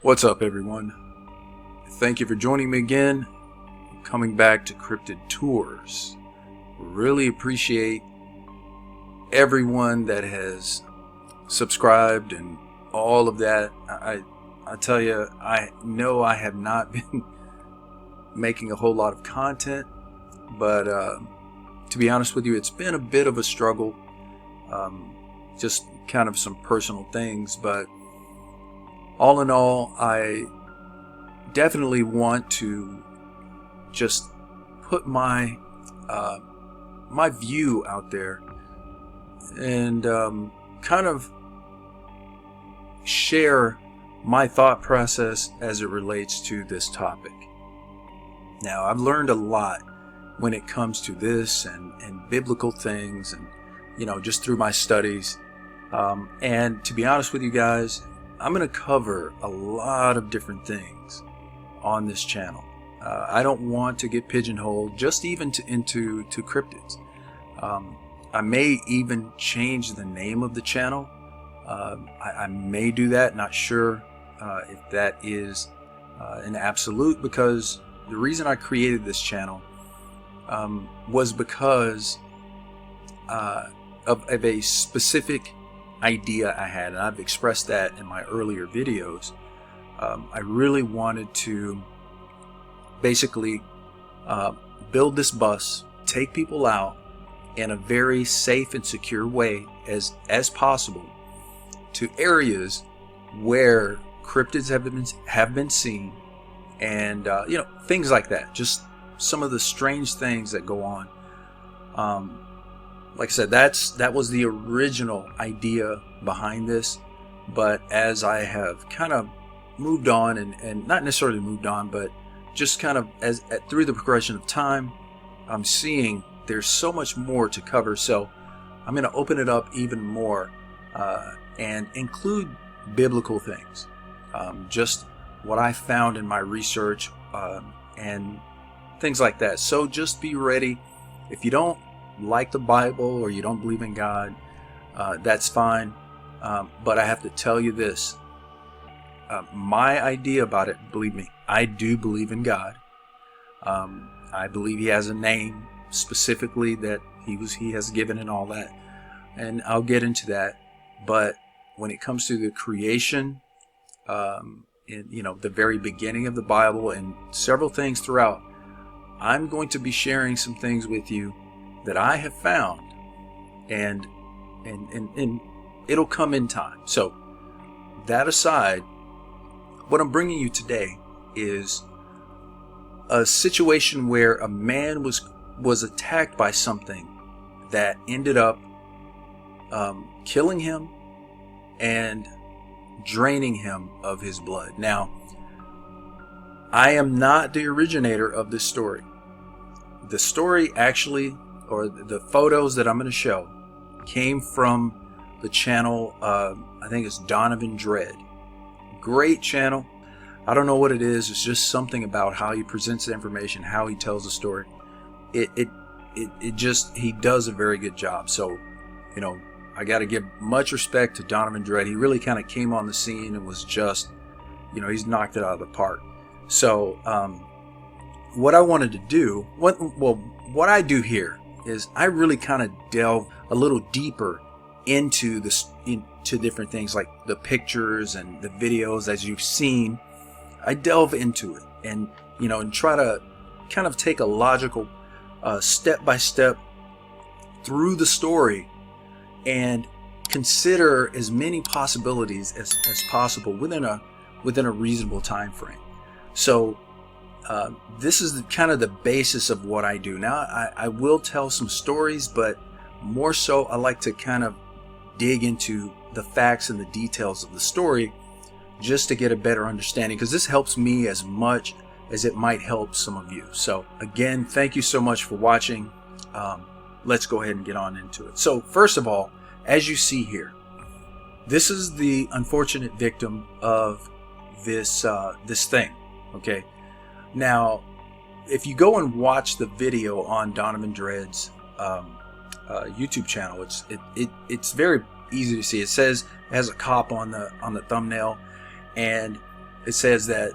What's up, everyone? Thank you for joining me again. Coming back to Cryptid Tours. Really appreciate everyone that has subscribed and all of that. I tell you, I know I have not been making a whole lot of content, but to be honest with you, it's been a bit of a struggle. Just kind of some personal things, but all in all, I definitely want to just put my my view out there and kind of share my thought process as it relates to this topic. Now, I've learned a lot when it comes to this and biblical things, and just through my studies. And to be honest with you guys, I'm going to cover a lot of different things on this channel. I don't want to get pigeonholed just even into cryptids. I may even change the name of the channel. I may do that, not sure if that is an absolute, because the reason I created this channel was because of a specific idea I had, and I've expressed that in my earlier videos. I really wanted to basically build this bus, take people out in a very safe and secure way as possible to areas where cryptids have been seen, and things like that. Just some of the strange things that go on. Like I said, that was the original idea behind this, but as I have kind of moved on, and not necessarily moved on, but just kind of through the progression of time, I'm seeing there's so much more to cover. So I'm going to open it up even more and include biblical things, just what I found in my research and things like that. So just be ready. If you don't like the Bible or you don't believe in God, that's fine. But I have to tell you this. My idea about it, believe me, I do believe in God. I believe He has a name specifically that He has given and all that. And I'll get into that. But when it comes to the creation, in the very beginning of the Bible and several things throughout, I'm going to be sharing some things with you that I have found, and it'll come in time. So that aside, what I'm bringing you today is a situation where a man was attacked by something that ended up killing him and draining him of his blood. Now, I am not the originator of this story. The story actually, or the photos that I'm going to show, came from the channel, I think it's Donovan Dread. Great channel. I don't know what it is. It's just something about how he presents the information, how he tells the story. He does a very good job. So, I got to give much respect to Donovan Dread. He really kind of came on the scene and was just, he's knocked it out of the park. So, what I wanted to do, what I do here is I really kind of delve a little deeper into different things, like the pictures and the videos. As you've seen, I delve into it and try to kind of take a logical step by step through the story and consider as many possibilities as possible within a reasonable time frame. So this is kind of the basis of what I do. Now, I will tell some stories, but more so I like to kind of dig into the facts and the details of the story just to get a better understanding, because this helps me as much as it might help some of you. So again, thank you so much for watching. Let's go ahead and get on into it. So first of all, as you see here, this is the unfortunate victim of this thing. Okay. Now, if you go and watch the video on Donovan Dread's YouTube channel, it's very easy to see. It has a cop on the thumbnail, and it says that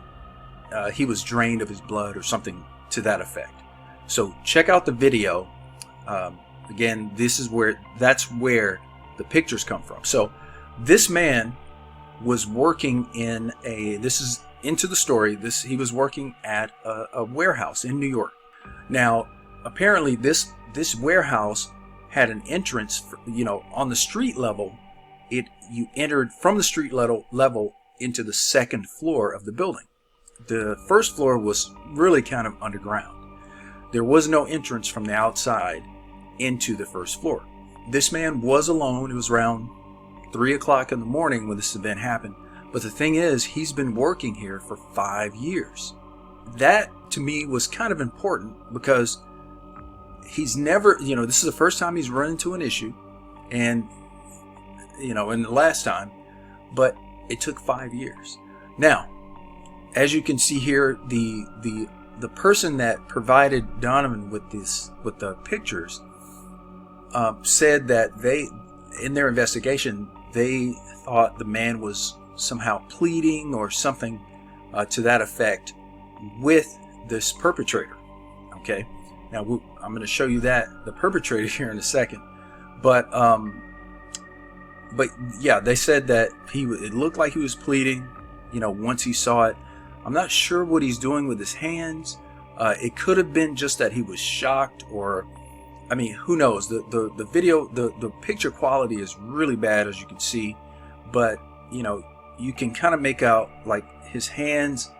he was drained of his blood or something to that effect. So check out the video. Again, that's where the pictures come from. So this man was working this is into the story. He was working at a warehouse in New York. Now, apparently this warehouse had an entrance, on the street level. You entered from the street level into the second floor of the building. The first floor was really kind of underground. There was no entrance from the outside into the first floor. This man was alone. It was around 3 o'clock in the morning when this event happened. But the thing is, he's been working here for 5 years. That to me was kind of important because he's never, this is the first time he's run into an issue, and the last time, but it took 5 years. Now, as you can see here, the person that provided Donovan with the pictures said that in their investigation, they thought the man was somehow pleading or something to that effect with this perpetrator. Okay, now I'm going to show you the perpetrator here in a second, but yeah, they said that it looked like he was pleading. Once he saw it, I'm not sure what he's doing with his hands. It could have been just that he was shocked, or who knows? The video, the picture quality is really bad, as you can see, but you can kind of make out like his hands.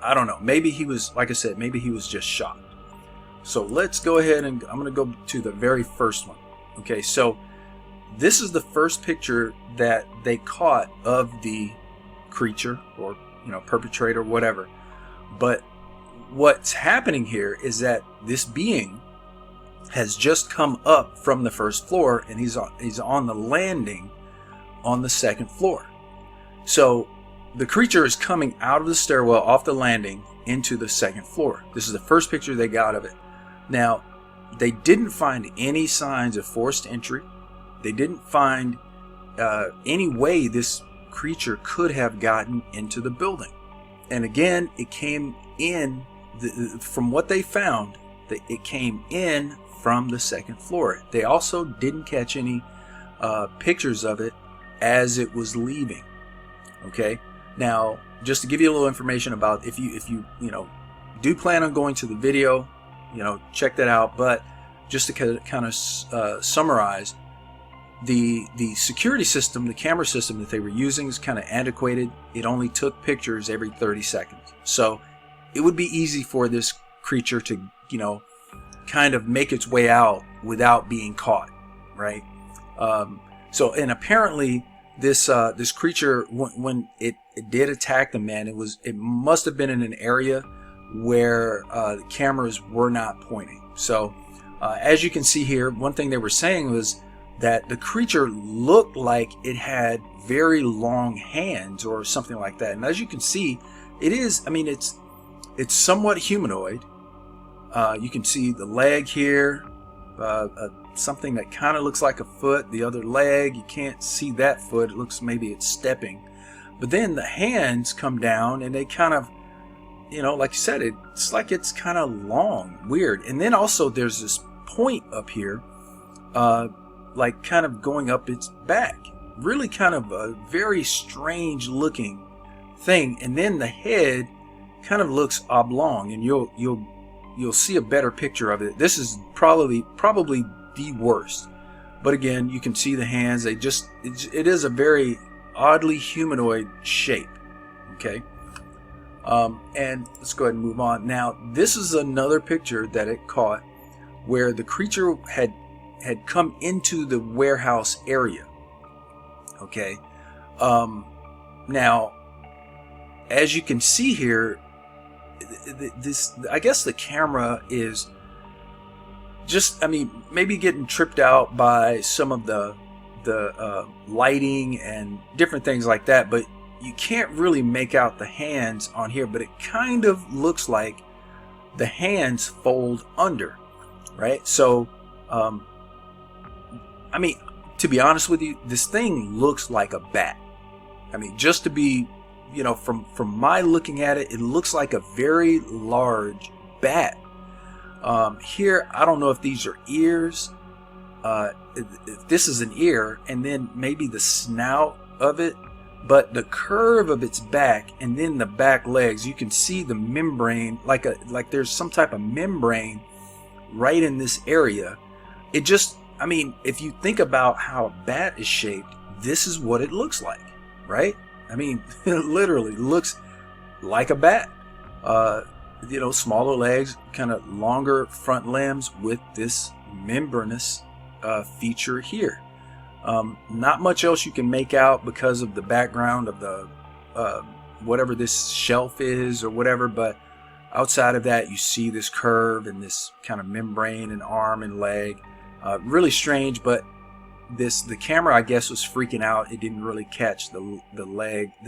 I don't know. Maybe he was, like I said, maybe he was just shocked. So let's go ahead and I'm going to go to the very first one. Okay, so this is the first picture that they caught of the creature, or perpetrator, whatever. But what's happening here is that this being has just come up from the first floor, and he's on the landing on the second floor. So the creature is coming out of the stairwell off the landing into the second floor. This is the first picture they got of it. Now, they didn't find any signs of forced entry. They didn't find any way this creature could have gotten into the building. And again, it came in, from what they found, it came in from the second floor. They also didn't catch any pictures of it as it was leaving. Okay, now just to give you a little information about if you do plan on going to the video, check that out. But just to kind of summarize, the security system, the camera system that they were using is kind of antiquated. It only took pictures every 30 seconds. So it would be easy for this creature to, kind of make its way out without being caught, right? And apparently this creature, when it did attack the man, it must have been in an area where the cameras were not pointing. So as you can see here, one thing they were saying was that the creature looked like it had very long hands or something like that. And as you can see, it is, it's somewhat humanoid. You can see the leg here, something that kind of looks like a foot. The other leg, you can't see that foot. It looks maybe it's stepping. But then the hands come down and they kind of, like you said, it's like it's kind of long, weird. And then also there's this point up here, like kind of going up its back. Really kind of a very strange looking thing. And then the head kind of looks oblong, and you'll see a better picture of it. This is probably the worst. But again, you can see the hands. It is a very oddly humanoid shape. Okay. And let's go ahead and move on. Now, this is another picture that it caught where the creature had come into the warehouse area. Okay. Now, as you can see here, I guess the camera is just, maybe getting tripped out by some of the lighting and different things like that, but you can't really make out the hands on here, but it kind of looks like the hands fold under, right? So, to be honest with you, this thing looks like a bat. Just to be, from my looking at it, it looks like a very large bat. Here, I don't know if these are ears. If this is an ear, and then maybe the snout of it, but the curve of its back and then the back legs, you can see the membrane, like there's some type of membrane right in this area. It just, I mean, if you think about how a bat is shaped, this is what it looks like, right? I mean, it literally looks like a bat. Smaller legs, kind of longer front limbs with this membranous feature here. Not much else you can make out because of the background of the whatever this shelf is or whatever, but outside of that, you see this curve and this kind of membrane and arm and leg. Really strange, but the camera, I guess, was freaking out. It didn't really catch the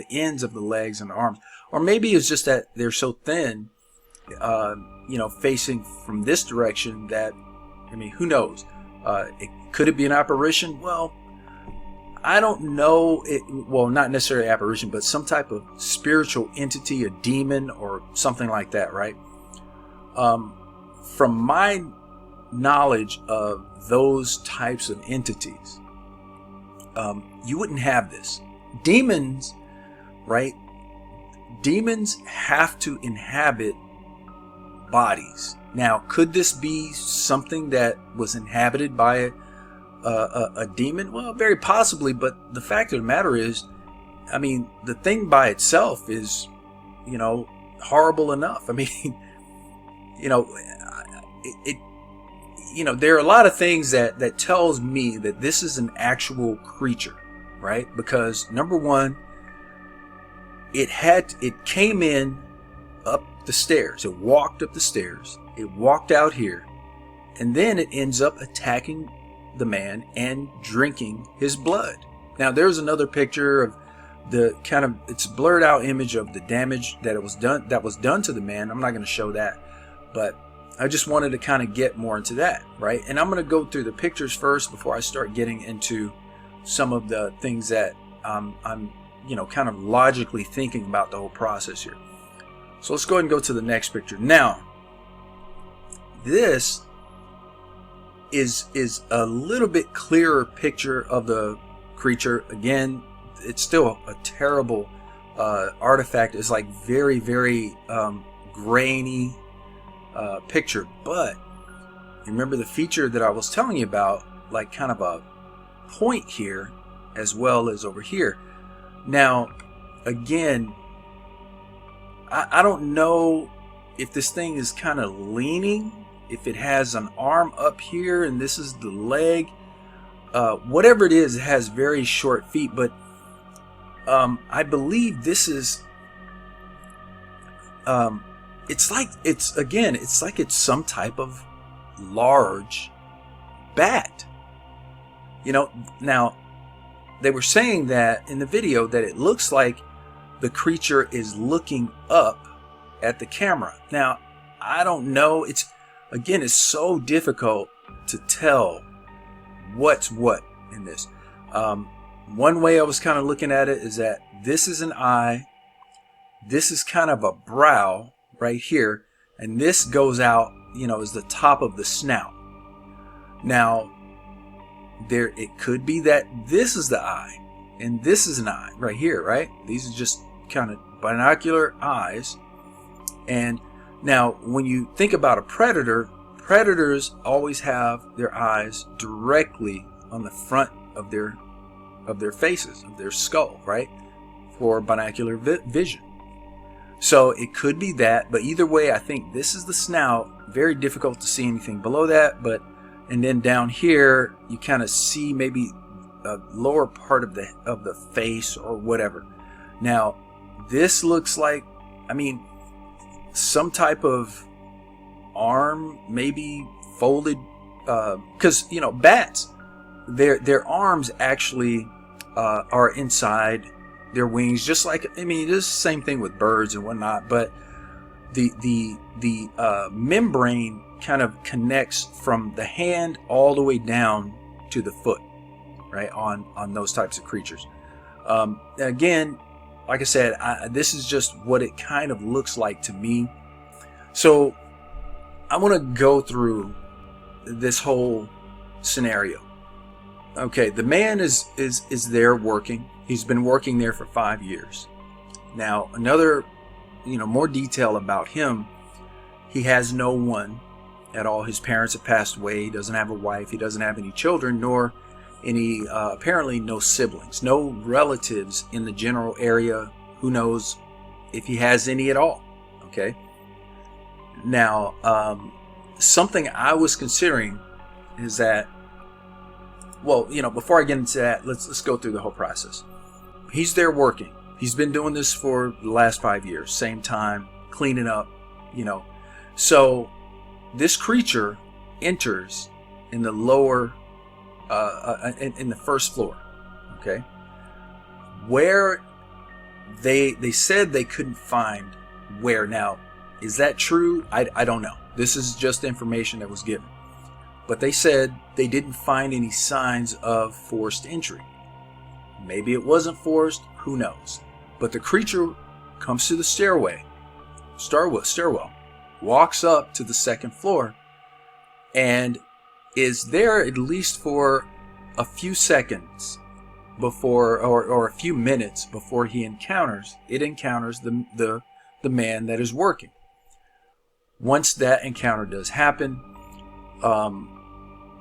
ends of the legs and the arms, or maybe it's just that they're so thin, facing from this direction that, I mean, who knows? Could it be an apparition? Well, I don't know. Well, not necessarily apparition, but some type of spiritual entity, a demon or something like that, right? From my knowledge of those types of entities, you wouldn't have this. Demons, right? Demons have to inhabit bodies. Now, could this be something that was inhabited by a demon? Well, very possibly, but the fact of the matter is, I mean, the thing by itself is, horrible enough. I mean, there are a lot of things that tells me that this is an actual creature, right? Because number one, it came in up the stairs. It walked up the stairs. It walked out here, and then it ends up attacking the man and drinking his blood. Now, there's another picture of the kind of, it's blurred out image of the damage that was done to the man. I'm not going to show that, but I just wanted to kind of get more into that, right? And I'm going to go through the pictures first before I start getting into some of the things that I'm kind of logically thinking about the whole process here. So let's go ahead and go to the next picture. Now, this is a little bit clearer picture of the creature. Again, it's still a terrible artifact. It's like very, very grainy picture, but remember the feature that I was telling you about, like kind of a point here as well as over here. Now, again, I don't know if this thing is kind of leaning, if it has an arm up here and this is the leg. Whatever it is, it has very short feet, but I believe this is it's like it's some type of large bat. Now they were saying that in the video that it looks like the creature is looking up at the camera. Now, I don't know. It's so difficult to tell what's what in this. One way I was kind of looking at it is that this is an eye, this is kind of a brow right here, and this goes out, is the top of the snout. Now, it could be that this is the eye, and this is an eye right here, right? These are just kind of binocular eyes. And now, when you think about a predator, predators always have their eyes directly on the front of their faces, of their skull, right? For binocular vision. So it could be that, but either way, I think this is the snout. Very difficult to see anything below that, and then down here you kind of see maybe a lower part of the face or whatever. Now, this looks like, some type of arm, maybe folded, because bats, their arms actually are inside their wings, just like, it's the same thing with birds and whatnot, but the membrane kind of connects from the hand all the way down to the foot, right, on those types of creatures. Again, like I said, this is just what it kind of looks like to me. So I want to go through this whole scenario. Okay, the man is there working. He's been working there for 5 years. Now, another, more detail about him, he has no one at all. His parents have passed away. He doesn't have a wife. He doesn't have any children, nor any, apparently no siblings, no relatives in the general area. Who knows if he has any at all. Okay. Now, something I was considering is that, well, before I get into that, let's go through the whole process. He's there working. He's been doing this for the last 5 years, same time, cleaning up, So this creature enters in the lower, in the first floor, okay, where they said they couldn't find where. Now, is that true? I don't know. This is just information that was given. But they said they didn't find any signs of forced entry. Maybe it wasn't forced, who knows. But the creature comes to the stairwell, walks up to the second floor, and is there at least for a few seconds before, or a few minutes before it encounters the man that is working. Once that encounter does happen,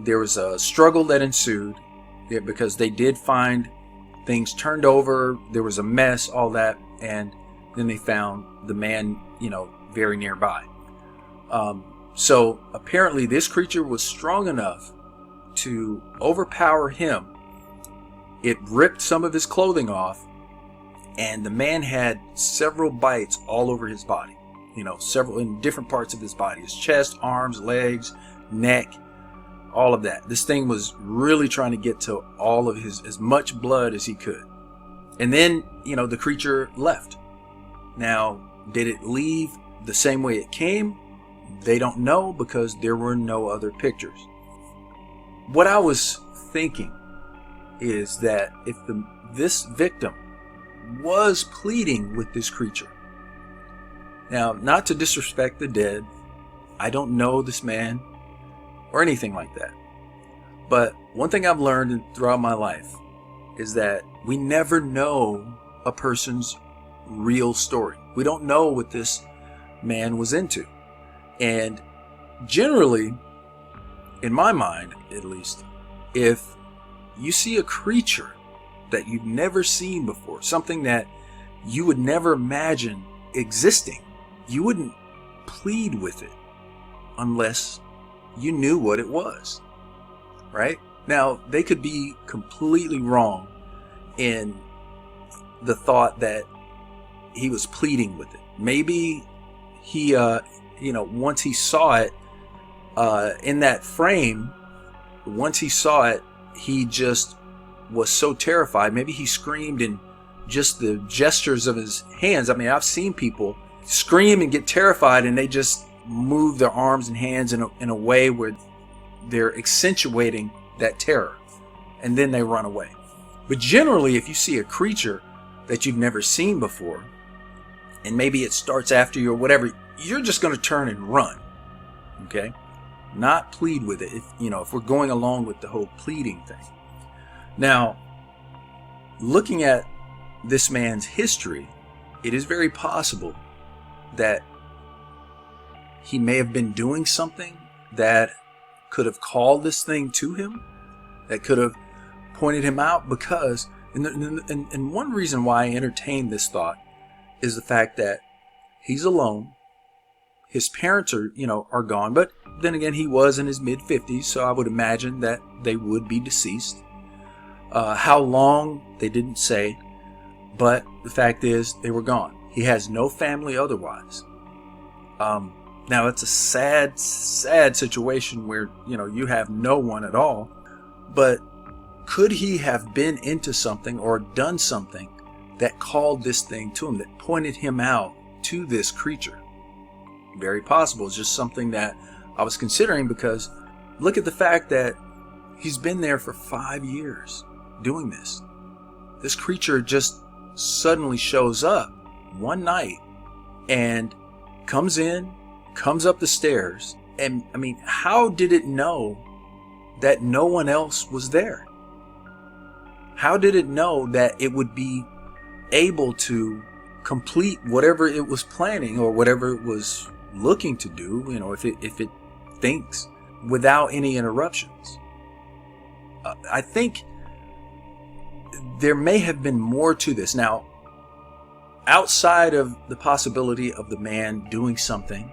there was a struggle that ensued, because they did find things turned over. There was a mess, all that, and then they found the man, very nearby. So apparently this creature was strong enough to overpower him. It ripped some of his clothing off, and the man had several bites all over his body. Several in different parts of his body, his chest, arms, legs, neck, all of that. This thing was really trying to get to all of as much blood as he could. And then, the creature left. Now, did it leave the same way it came? They don't know, because there were no other pictures. What I was thinking is that if this victim was pleading with this creature. Now, not to disrespect the dead, I don't know this man or anything like that. But one thing I've learned throughout my life is that we never know a person's real story. We don't know what this man was into. And generally, in my mind at least, if you see a creature that you've never seen before, something that you would never imagine existing, you wouldn't plead with it unless you knew what it was, right? Now, they could be completely wrong in the thought that he was pleading with it. Maybe he, once he saw it in that frame, once he saw it, he just was so terrified. Maybe he screamed, and just the gestures of his hands. I mean, I've seen people scream and get terrified, and they just move their arms and hands in a way where they're accentuating that terror, and then they run away. But generally, if you see a creature that you've never seen before, and maybe it starts after you or whatever, you're just going to turn and run. Okay? Not plead with it. If we're going along with the whole pleading thing. Now, looking at this man's history, it is very possible that he may have been doing something that could have called this thing to him, that could have pointed him out, because, and one reason why I entertained this thought is the fact that he's alone. His parents are gone, but then again, he was in his mid-50s, so I would imagine that they would be deceased. How long, they didn't say, but the fact is, they were gone. He has no family otherwise. Now, it's a sad, sad situation where, you have no one at all. But could he have been into something or done something that called this thing to him, that pointed him out to this creature? Very possible. It's just something that I was considering, because look at the fact that he's been there for 5 years doing this. This creature just suddenly shows up one night and comes up the stairs. And I mean, how did it know that no one else was there? How did it know that it would be able to complete whatever it was planning or whatever it was looking to do, if it thinks, without any interruptions? I think there may have been more to this. Now, outside of the possibility of the man doing something,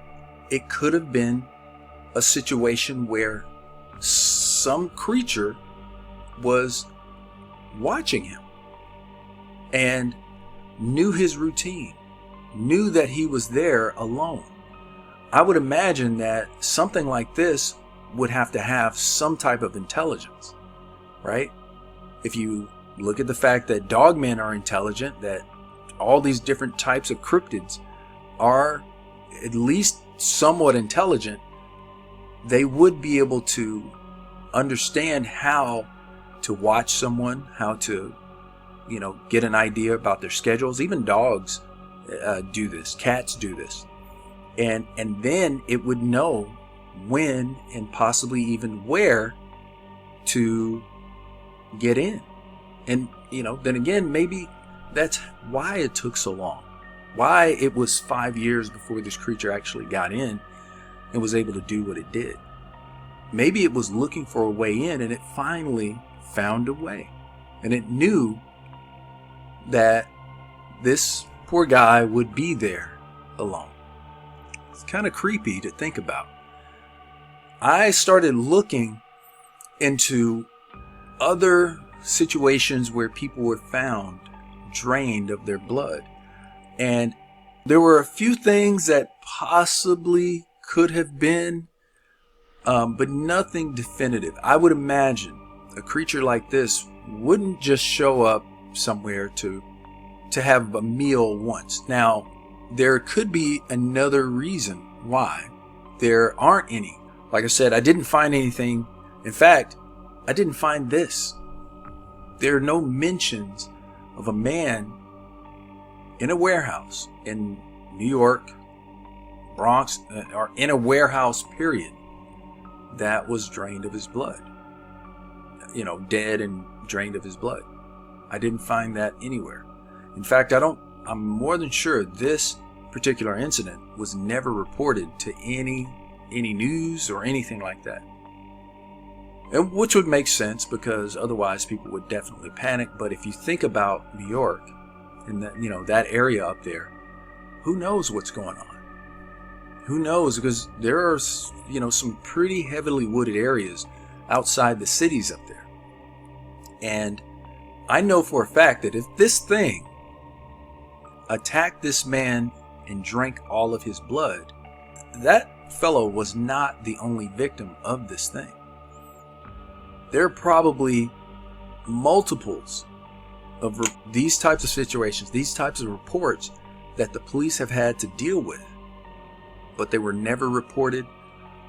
it could have been a situation where some creature was watching him and knew his routine, knew that he was there alone. I would imagine that something like this would have to have some type of intelligence, right? If you look at the fact that dogmen are intelligent, that all these different types of cryptids are at least somewhat intelligent, they would be able to understand how to watch someone, how to, get an idea about their schedules. Even dogs do this. Cats do this. And then it would know when and possibly even where to get in. And, then again, maybe that's why it took so long. Why it was 5 years before this creature actually got in and was able to do what it did. Maybe it was looking for a way in and it finally found a way. And it knew that this poor guy would be there alone. It's kind of creepy to think about. I started looking into other situations where people were found drained of their blood. And there were a few things that possibly could have been, but nothing definitive. I would imagine a creature like this wouldn't just show up somewhere to have a meal once. Now, there could be another reason why there aren't any. Like I said, I didn't find anything. In fact, I didn't find this. There are no mentions of a man in a warehouse in New York, Bronx, or in a warehouse period, that was drained of his blood. Dead and drained of his blood. I didn't find that anywhere. In fact, I'm more than sure this particular incident was never reported to any news or anything like that. And which would make sense, because otherwise people would definitely panic. But if you think about New York and that area up there, who knows what's going on? Who knows? Because there are some pretty heavily wooded areas outside the cities up there. And I know for a fact that if this thing attacked this man and drank all of his blood, that fellow was not the only victim of this thing. There are probably multiples of these types of situations, these types of reports that the police have had to deal with, but they were never reported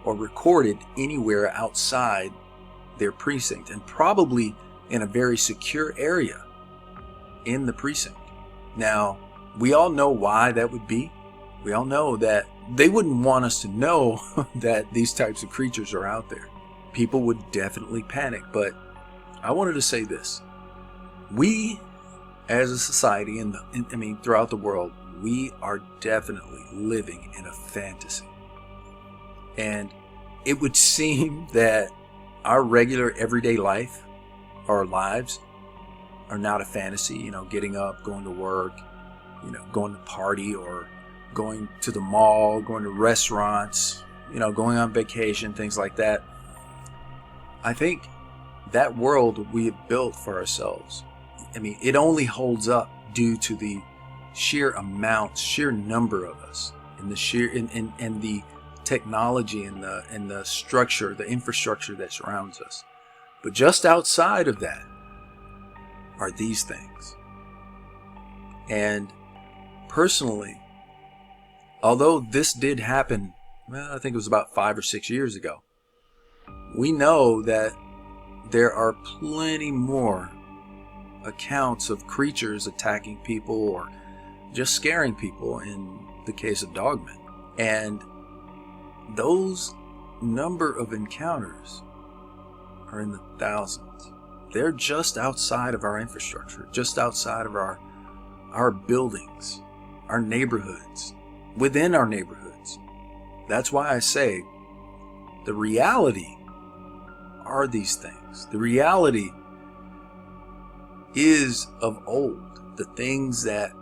or recorded anywhere outside their precinct, and probably in a very secure area in the precinct. Now, we all know why that would be. We all know that they wouldn't want us to know that these types of creatures are out there. People would definitely panic. But I wanted to say this. We, as a society, throughout the world, we are definitely living in a fantasy. And it would seem that our regular everyday life, our lives, are not a fantasy. Getting up, going to work, going to party, or going to the mall, going to restaurants, going on vacation, things like that. I think that world we have built for ourselves, it only holds up due to the sheer number of us, and and the technology and the structure, the infrastructure that surrounds us. But just outside of that are these things. And personally, although this did happen, I think it was about 5 or 6 years ago, we know that there are plenty more accounts of creatures attacking people or just scaring people in the case of dogmen. And those number of encounters are in the thousands. They're just outside of our infrastructure, just outside of our buildings, our neighborhoods, within our neighborhoods. That's why I say the reality are these things. The reality is of old. The things that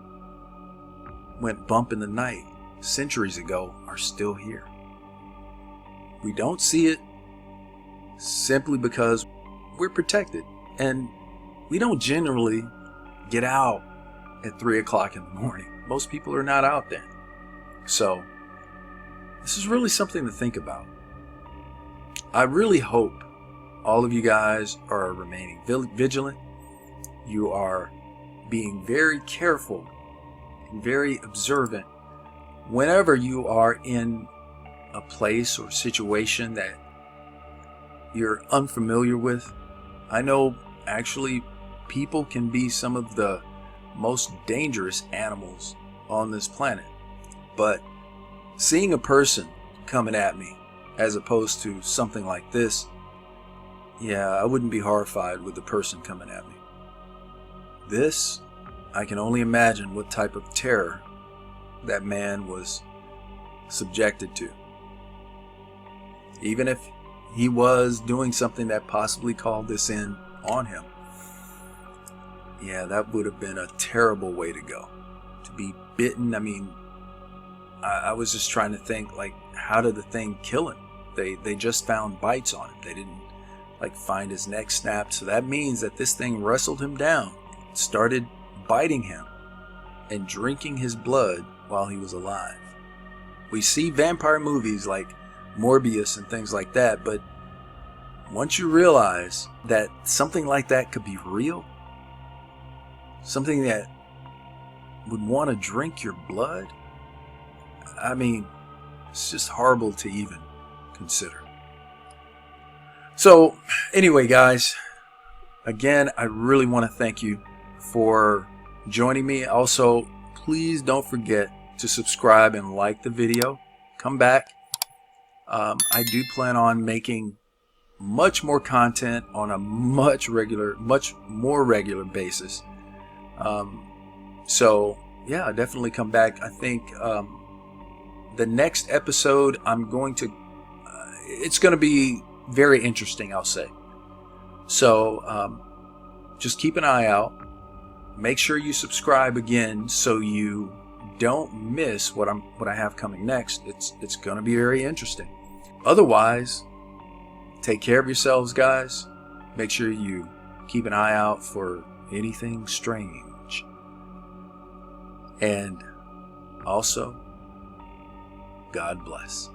went bump in the night centuries ago are still here. We don't see it simply because we're protected, and we don't generally get out at 3 o'clock in the morning. Most people are not out then. So this is really something to think about. I really hope all of you guys are remaining vigilant. You are being very careful and very observant whenever you are in a place or situation that you're unfamiliar with. I know actually people can be some of the most dangerous animals on this planet, but seeing a person coming at me as opposed to something like this, yeah, I wouldn't be horrified with the person coming at me. This, I can only imagine what type of terror that man was subjected to. Even if he was doing something that possibly called this in on him, yeah, that would have been a terrible way to go. To be bitten, I mean, I was just trying to think, like, how did the thing kill him? They just found bites on him. They didn't, like, find his neck snapped. So that means that this thing wrestled him down, started biting him, and drinking his blood while he was alive. We see vampire movies like Morbius and things like that, but once you realize that something like that could be real, something that would want to drink your blood, I mean, it's just horrible to even consider. So anyway, guys, again, I really want to thank you for joining me. Also, please don't forget to subscribe and like the video. Come back. I do plan on making much more content on a much more regular basis. So yeah, definitely come back. I think the next episode it's going to be very interesting, I'll say. So just keep an eye out. Make sure you subscribe again so you don't miss what I have coming next. It's going to be very interesting. Otherwise, take care of yourselves, guys. Make sure you keep an eye out for anything strange. And also, God bless.